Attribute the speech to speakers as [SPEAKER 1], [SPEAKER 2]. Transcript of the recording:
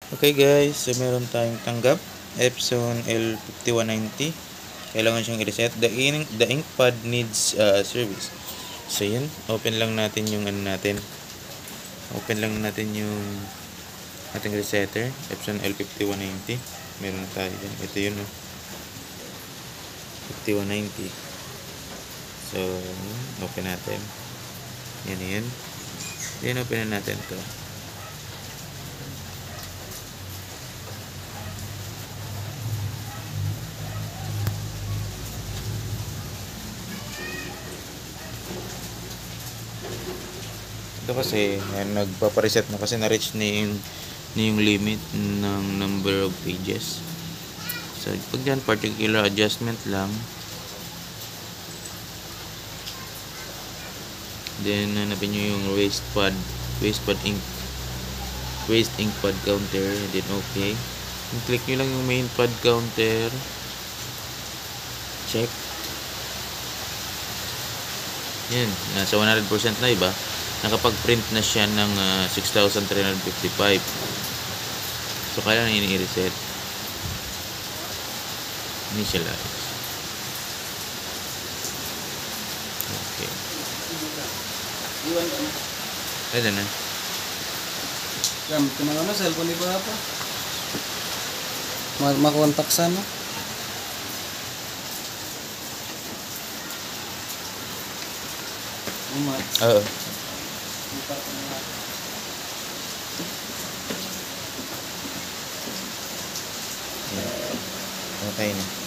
[SPEAKER 1] Okay guys, so meron tayong tanggap Epson L5190. Kailangan siyang i-reset. The ink pad needs service. So yun, open lang natin yung natin. Open lang natin yung ating resetter, Epson L5190. Meron tayo dyan. Ito yun, 5190. So, open natin. Yan. Then open na natin to. Ito kasi nagpapareset na kasi na-reach na yung limit ng number of pages. So pag dyan particular adjustment lang, then hanapin nyo yung waste ink pad counter, and then okay, and click nyo lang yung main pad counter, check. Yan, nasa 100% na, iba nakapag-print na siya ng 6,355. So kailangan i-reset, initialize. Okay, pwede na.
[SPEAKER 2] Gamit ko cellphone ni Papa. Makontak sa no?
[SPEAKER 1] Oo. Okay na.